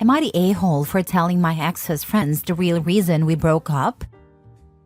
Am I the a-hole for telling my ex's friends the real reason we broke up?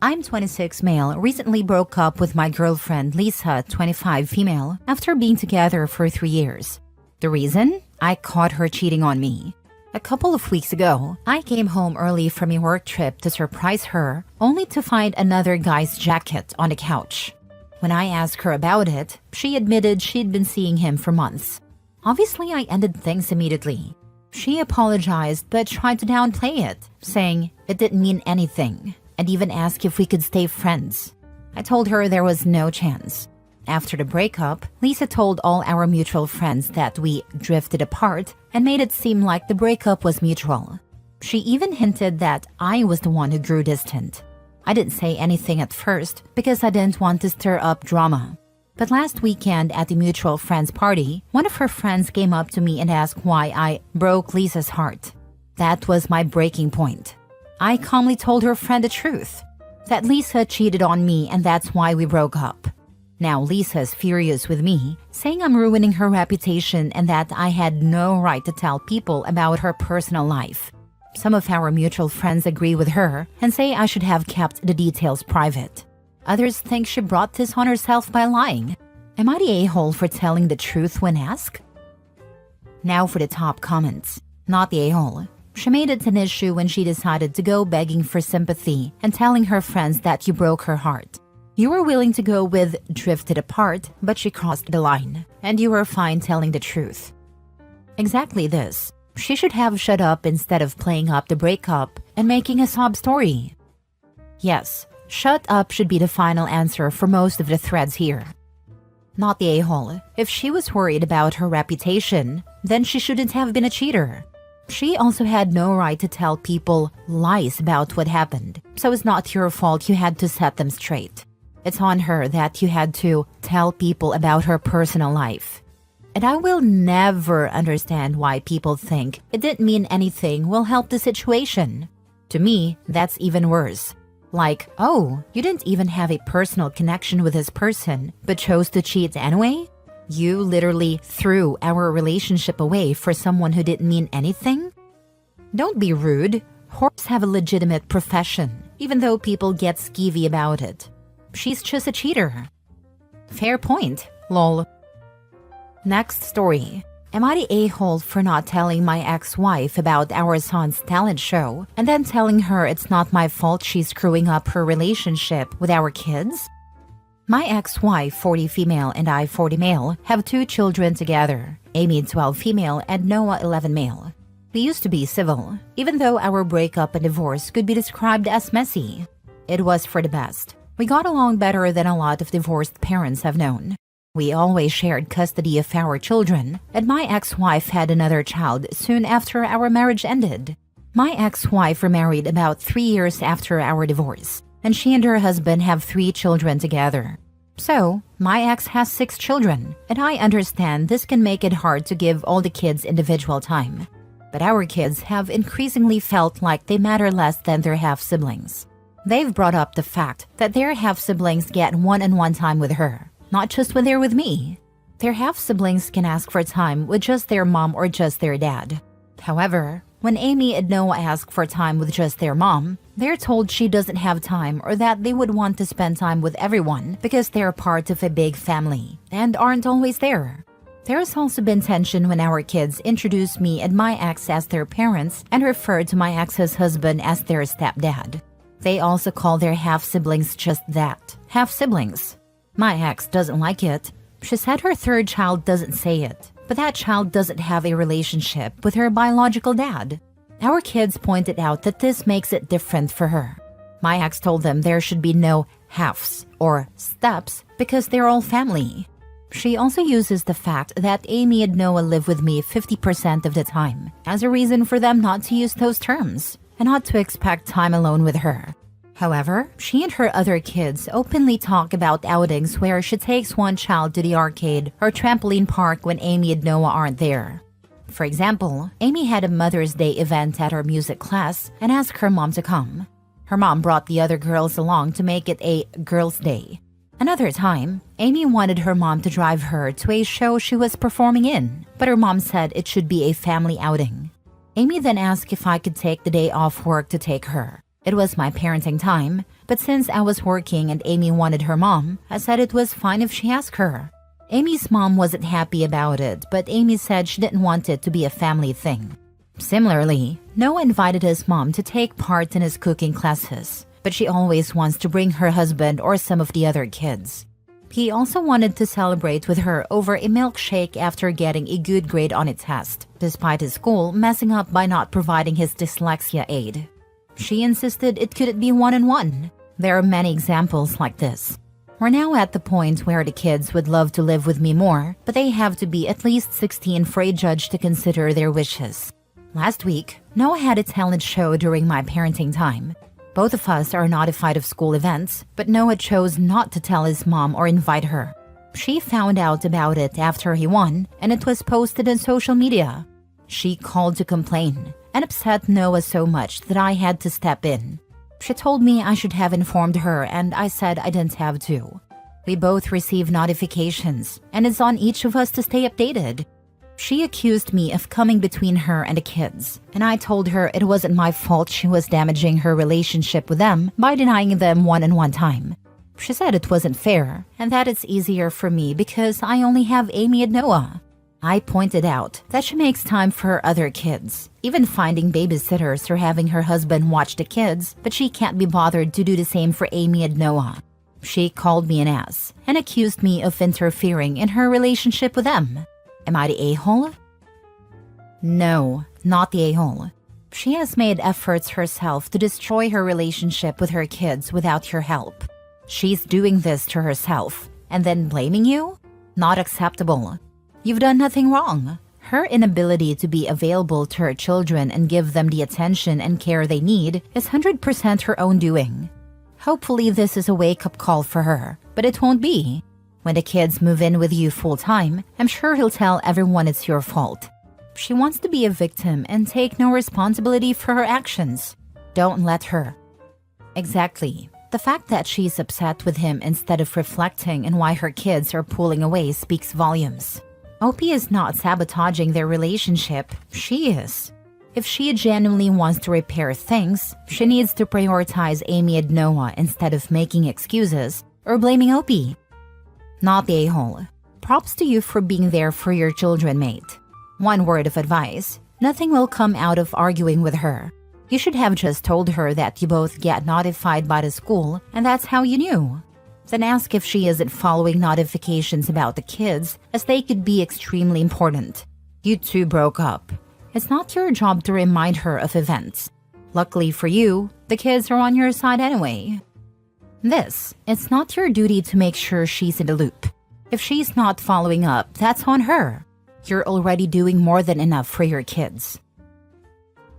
I'm 26 male, recently broke up with my girlfriend Lisa, 25 female, after being together for 3 years. The reason? I caught her cheating on me. A couple of weeks ago, I came home early from a work trip to surprise her, only to find another guy's jacket on the couch. When I asked her about it, she admitted she'd been seeing him for months. Obviously, I ended things immediately. She apologized but tried to downplay it, saying it didn't mean anything, and even asked if we could stay friends. I told her there was no chance. After the breakup, Lisa told all our mutual friends that we drifted apart and made it seem like the breakup was mutual. She even hinted that I was the one who grew distant. I didn't say anything at first because I didn't want to stir up drama. But last weekend at the mutual friend's party, one of her friends came up to me and asked why I broke Lisa's heart. That was my breaking point. I calmly told her friend the truth, that Lisa cheated on me and that's why we broke up. Now Lisa's furious with me, saying I'm ruining her reputation and that I had no right to tell people about her personal life. Some of our mutual friends agree with her and say I should have kept the details private. Others think she brought this on herself by lying. Am I the a-hole for telling the truth when asked? Now for the top comments. Not the a-hole. She made it an issue when she decided to go begging for sympathy and telling her friends that you broke her heart. You were willing to go with drifted apart, but she crossed the line, and you were fine telling the truth. Exactly this. She should have shut up instead of playing up the breakup and making a sob story. Yes, shut up should be the final answer for most of the threads here. Not the a-hole. If she was worried about her reputation, then she shouldn't have been a cheater. She also had no right to tell people lies about what happened, so it's not your fault you had to set them straight. It's on her that you had to tell people about her personal life. And I will never understand why people think it didn't mean anything will help the situation. To me, that's even worse. Like, oh, you didn't even have a personal connection with this person, but chose to cheat anyway? You literally threw our relationship away for someone who didn't mean anything? Don't be rude. Whores have a legitimate profession, even though people get skeevy about it. She's just a cheater. Fair point, lol. Next story. Am I the a-hole for not telling my ex-wife about our son's talent show and then telling her it's not my fault she's screwing up her relationship with our kids? My ex-wife, 40 female, and I, 40 male, have 2 children together, Amy, 12 female, and Noah, 11 male. We used to be civil, even though our breakup and divorce could be described as messy. It was for the best. We got along better than a lot of divorced parents have known. We always shared custody of our children, and my ex-wife had another child soon after our marriage ended. My ex-wife remarried about 3 years after our divorce, and she and her husband have 3 children together. So, my ex has 6 children, and I understand this can make it hard to give all the kids individual time. But our kids have increasingly felt like they matter less than their half-siblings. They've brought up the fact that their half-siblings get one-on-one time with her, not just when they're with me. Their half-siblings can ask for time with just their mom or just their dad. However, when Amy and Noah ask for time with just their mom, they're told she doesn't have time or that they would want to spend time with everyone because they're part of a big family and aren't always there. There's also been tension when our kids introduce me and my ex as their parents and refer to my ex's husband as their stepdad. They also call their half-siblings just that, half-siblings. My ex doesn't like it. She said her 3rd child doesn't say it, but that child doesn't have a relationship with her biological dad. Our kids pointed out that this makes it different for her. My ex told them there should be no halves or steps because they're all family. She also uses the fact that Amy and Noah live with me 50% of the time as a reason for them not to use those terms and not to expect time alone with her. However, she and her other kids openly talk about outings where she takes one child to the arcade or trampoline park when Amy and Noah aren't there. For example, Amy had a Mother's Day event at her music class and asked her mom to come. Her mom brought the other girls along to make it a girls' day. Another time, Amy wanted her mom to drive her to a show she was performing in, but her mom said it should be a family outing. Amy then asked if I could take the day off work to take her. It was my parenting time, but since I was working and Amy wanted her mom, I said it was fine if she asked her. Amy's mom wasn't happy about it, but Amy said she didn't want it to be a family thing. Similarly, Noah invited his mom to take part in his cooking classes, but she always wants to bring her husband or some of the other kids. He also wanted to celebrate with her over a milkshake after getting a good grade on a test, despite his school messing up by not providing his dyslexia aid. She insisted it couldn't be one-on-one. There are many examples like this. We're now at the point where the kids would love to live with me more, but they have to be at least 16 for a judge to consider their wishes. Last week, Noah had a talent show during my parenting time. Both of us are notified of school events, but Noah chose not to tell his mom or invite her. She found out about it after he won, and it was posted on social media. She called to complain and upset Noah so much that I had to step in. She told me I should have informed her, and I said I didn't have to. We both receive notifications, and it's on each of us to stay updated. She accused me of coming between her and the kids, and I told her it wasn't my fault she was damaging her relationship with them by denying them one-on-one time. She said it wasn't fair, and that it's easier for me because I only have Amy and Noah. I pointed out that she makes time for her other kids, even finding babysitters or having her husband watch the kids, but she can't be bothered to do the same for Amy and Noah. She called me an ass and accused me of interfering in her relationship with them. Am I the a-hole? No, not the a-hole. She has made efforts herself to destroy her relationship with her kids without your help. She's doing this to herself and then blaming you? Not acceptable. You've done nothing wrong. Her inability to be available to her children and give them the attention and care they need is 100% her own doing. Hopefully this is a wake-up call for her, but it won't be. When the kids move in with you full-time, I'm sure he'll tell everyone it's your fault. She wants to be a victim and take no responsibility for her actions. Don't let her. Exactly. The fact that she's upset with him instead of reflecting on why her kids are pulling away speaks volumes. Opie is not sabotaging their relationship, she is. If she genuinely wants to repair things, she needs to prioritize Amy and Noah instead of making excuses or blaming Opie. Not the a-hole. Props to you for being there for your children, mate. One word of advice, nothing will come out of arguing with her. You should have just told her that you both get notified by the school and that's how you knew. Then ask if she isn't following notifications about the kids, as they could be extremely important. You two broke up. It's not your job to remind her of events. Luckily for you, the kids are on your side anyway. It's not your duty to make sure she's in the loop. If she's not following up, that's on her. You're already doing more than enough for your kids.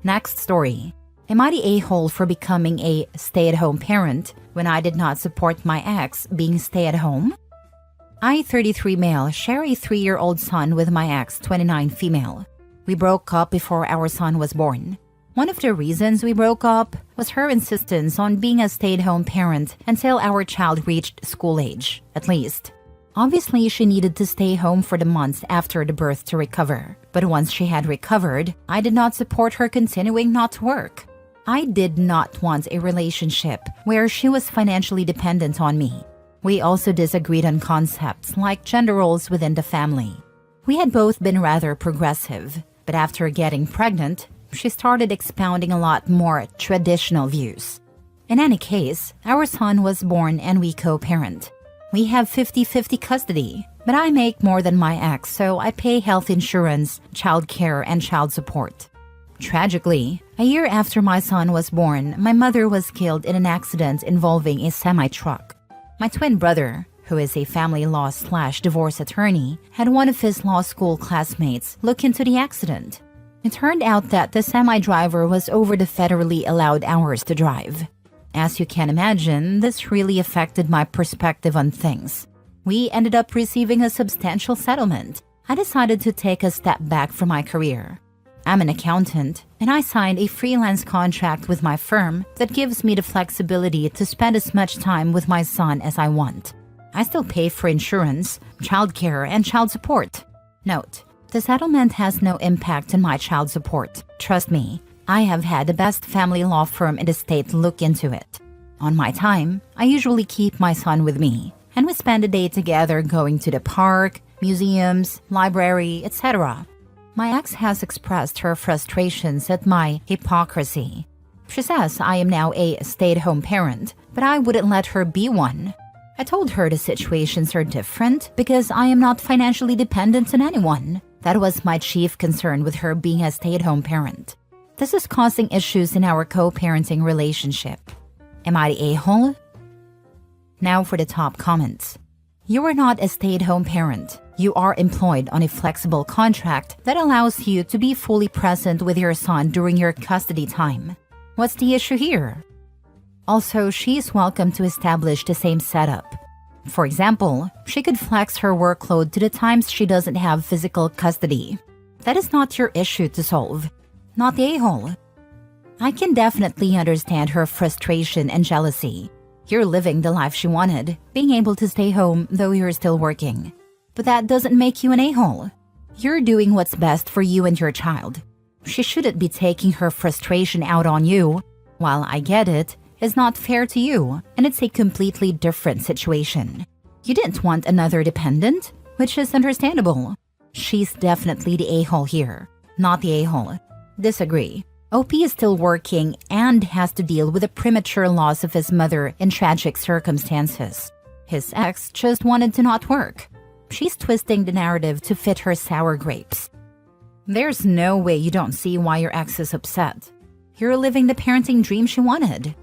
Next story. Am I the a-hole for becoming a stay-at-home parent when I did not support my ex being stay-at-home? I, 33 male, share a 3-year-old son with my ex, 29 female. We broke up before our son was born. One of the reasons we broke up was her insistence on being a stay-at-home parent until our child reached school age, at least. Obviously, she needed to stay home for the months after the birth to recover. But once she had recovered, I did not support her continuing not to work. I did not want a relationship where she was financially dependent on me. We also disagreed on concepts like gender roles within the family. We had both been rather progressive, but after getting pregnant, she started expounding a lot more traditional views. In any case, our son was born and we co-parent. We have 50-50 custody, but I make more than my ex, so I pay health insurance, child care, and child support. Tragically, a year after my son was born, my mother was killed in an accident involving a semi-truck. My twin brother, who is a family law/divorce attorney, had one of his law school classmates look into the accident. It turned out that the semi-driver was over the federally allowed hours to drive. As you can imagine, this really affected my perspective on things. We ended up receiving a substantial settlement. I decided to take a step back from my career. I'm an accountant, and I signed a freelance contract with my firm that gives me the flexibility to spend as much time with my son as I want. I still pay for insurance, childcare, and child support. Note, The settlement has no impact on my child support. Trust me, I have had the best family law firm in the state look into it. On my time, I usually keep my son with me, and we spend a day together going to the park, museums, library, etc. My ex has expressed her frustrations at my hypocrisy. She says I am now a stay-at-home parent, but I wouldn't let her be one. I told her the situations are different because I am not financially dependent on anyone. That was my chief concern with her being a stay-at-home parent. This is causing issues in our co-parenting relationship. Am I the a-hole? Now for the top comments. You are not a stay-at-home parent. You are employed on a flexible contract that allows you to be fully present with your son during your custody time. What's the issue here? Also, she is welcome to establish the same setup. For example, she could flex her workload to the times she doesn't have physical custody. That is not your issue to solve. Not the a-hole. I can definitely understand her frustration and jealousy. You're living the life she wanted, being able to stay home though you're still working. But that doesn't make you an a-hole. You're doing what's best for you and your child. She shouldn't be taking her frustration out on you. While I get it, it's not fair to you, and it's a completely different situation. You didn't want another dependent, which is understandable. She's definitely the a-hole here, not the a-hole. Disagree. OP is still working and has to deal with the premature loss of his mother in tragic circumstances. His ex just wanted to not work. She's twisting the narrative to fit her sour grapes. There's no way you don't see why your ex is upset. You're living the parenting dream she wanted.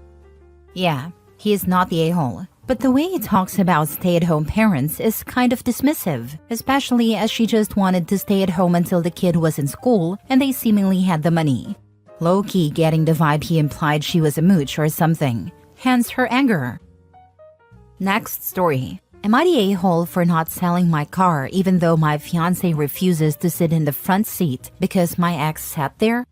Yeah, he is not the a-hole, but the way he talks about stay-at-home parents is kind of dismissive, especially as she just wanted to stay at home until the kid was in school and they seemingly had the money. Low-key getting the vibe he implied she was a mooch or something, hence her anger. Next story. Am I the a-hole for not selling my car even though my fiancé refuses to sit in the front seat because my ex sat there?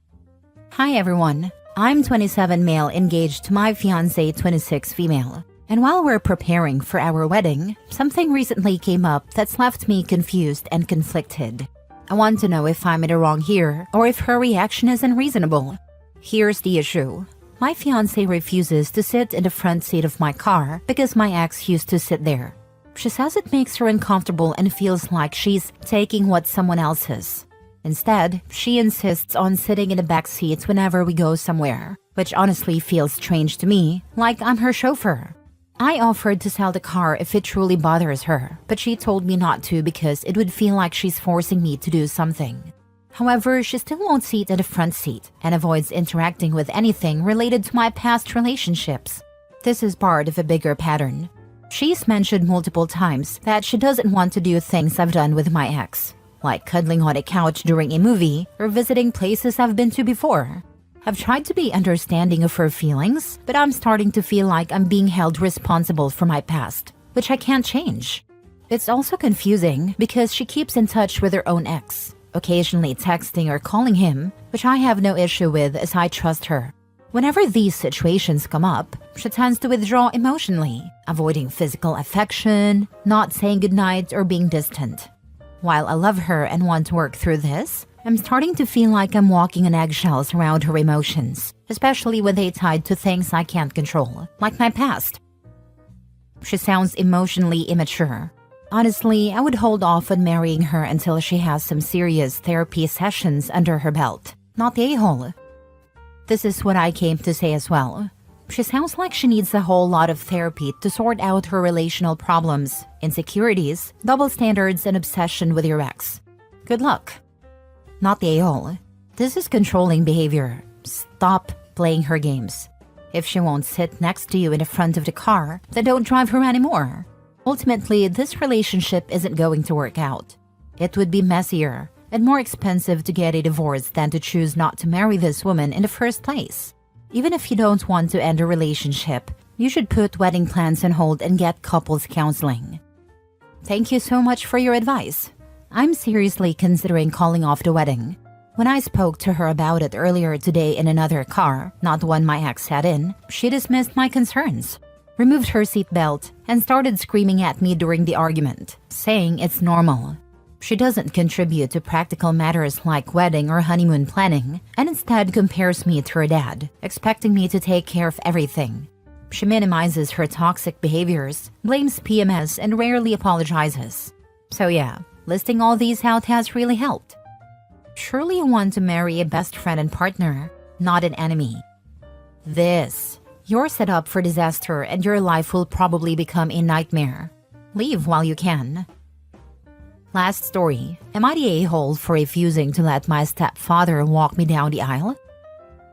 Hi everyone, I'm 27 male engaged to my fiancé 26 female. And while we're preparing for our wedding, something recently came up that's left me confused and conflicted. I want to know if I'm in the wrong here or if her reaction is unreasonable. Here's the issue. My fiancé refuses to sit in the front seat of my car because my ex used to sit there. She says it makes her uncomfortable and feels like she's taking what someone else's. Instead, she insists on sitting in the back seat whenever we go somewhere, which honestly feels strange to me, like I'm her chauffeur. I offered to sell the car if it truly bothers her, but she told me not to because it would feel like she's forcing me to do something. However, she still won't sit in the front seat and avoids interacting with anything related to my past relationships. This is part of a bigger pattern. She's mentioned multiple times that she doesn't want to do things I've done with my ex, like cuddling on a couch during a movie or visiting places I've been to before. I've tried to be understanding of her feelings, but I'm starting to feel like I'm being held responsible for my past, which I can't change. It's also confusing because she keeps in touch with her own ex, occasionally texting or calling him, which I have no issue with as I trust her. Whenever these situations come up, she tends to withdraw emotionally, avoiding physical affection, not saying goodnight, or being distant. While I love her and want to work through this, I'm starting to feel like I'm walking on eggshells around her emotions, especially when they tied to things I can't control, like my past. She sounds emotionally immature. Honestly, I would hold off on marrying her until she has some serious therapy sessions under her belt, not the a-hole. This is what I came to say as well. She sounds like she needs a whole lot of therapy to sort out her relational problems, insecurities, double standards, and obsession with your ex. Good luck. Not the a-hole. This is controlling behavior. Stop playing her games. If she won't sit next to you in the front of the car, then don't drive her anymore. Ultimately, this relationship isn't going to work out. It would be messier and more expensive to get a divorce than to choose not to marry this woman in the first place. Even if you don't want to end a relationship, you should put wedding plans on hold and get couples counseling. Thank you so much for your advice. I'm seriously considering calling off the wedding. When I spoke to her about it earlier today in another car, not the one my ex sat in, she dismissed my concerns, removed her seatbelt, and started screaming at me during the argument, saying it's normal. She doesn't contribute to practical matters like wedding or honeymoon planning, and instead compares me to her dad, expecting me to take care of everything. She minimizes her toxic behaviors, blames PMS, and rarely apologizes. So yeah, listing all these out has really helped. Surely you want to marry a best friend and partner, not an enemy. You're set up for disaster and your life will probably become a nightmare. Leave while you can. Last story. Am I the a-hole for refusing to let my stepfather walk me down the aisle?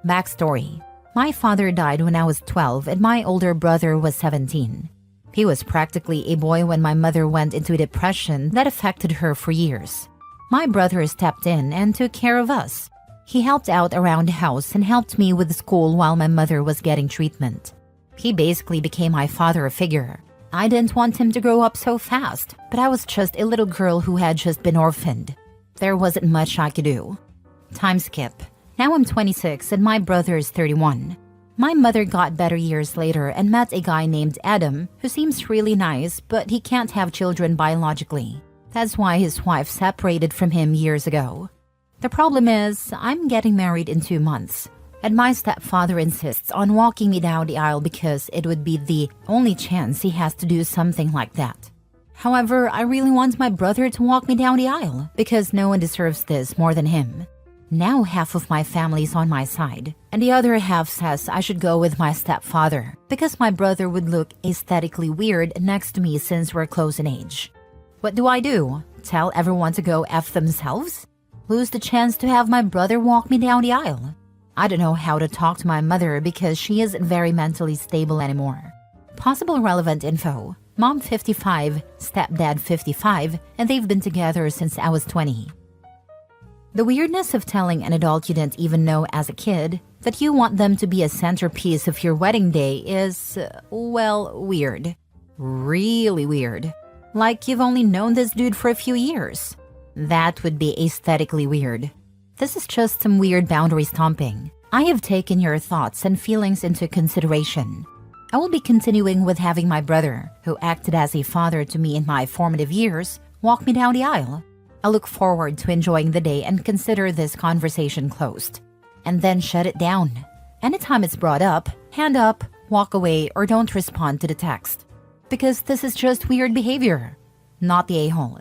Backstory. My father died when I was 12 and my older brother was 17. He was practically a boy when my mother went into a depression that affected her for years. My brother stepped in and took care of us. He helped out around the house and helped me with school while my mother was getting treatment. He basically became my father figure. I didn't want him to grow up so fast, but I was just a little girl who had just been orphaned. There wasn't much I could do. Time skip. Now I'm 26 and my brother is 31. My mother got better years later and met a guy named Adam who seems really nice, but he can't have children biologically. That's why his wife separated from him years ago. The problem is, I'm getting married in 2 months, and my stepfather insists on walking me down the aisle because it would be the only chance he has to do something like that. However, I really want my brother to walk me down the aisle because no one deserves this more than him. Now half of my family's on my side, and the other half says I should go with my stepfather because my brother would look aesthetically weird next to me since we're close in age. What do? Tell everyone to go F themselves? Lose the chance to have my brother walk me down the aisle? I don't know how to talk to my mother because she isn't very mentally stable anymore. Possible relevant info. Mom 55, stepdad 55, and they've been together since I was 20. The weirdness of telling an adult you didn't even know as a kid that you want them to be a centerpiece of your wedding day is, weird. Really weird. Like you've only known this dude for a few years. That would be aesthetically weird. This is just some weird boundary stomping. I have taken your thoughts and feelings into consideration. I will be continuing with having my brother, who acted as a father to me in my formative years, walk me down the aisle. I look forward to enjoying the day and consider this conversation closed. And then shut it down. Anytime it's brought up, hand up, walk away, or don't respond to the text. Because this is just weird behavior. Not the a-hole.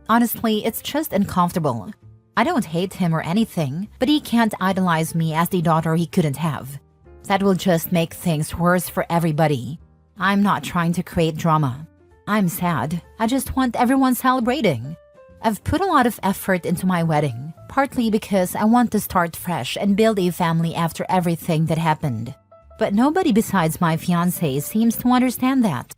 Honestly, it's just uncomfortable. I don't hate him or anything, but he can't idolize me as the daughter he couldn't have. That will just make things worse for everybody. I'm not trying to create drama. I'm sad. I just want everyone celebrating. I've put a lot of effort into my wedding, partly because I want to start fresh and build a family after everything that happened. But nobody besides my fiancé seems to understand that.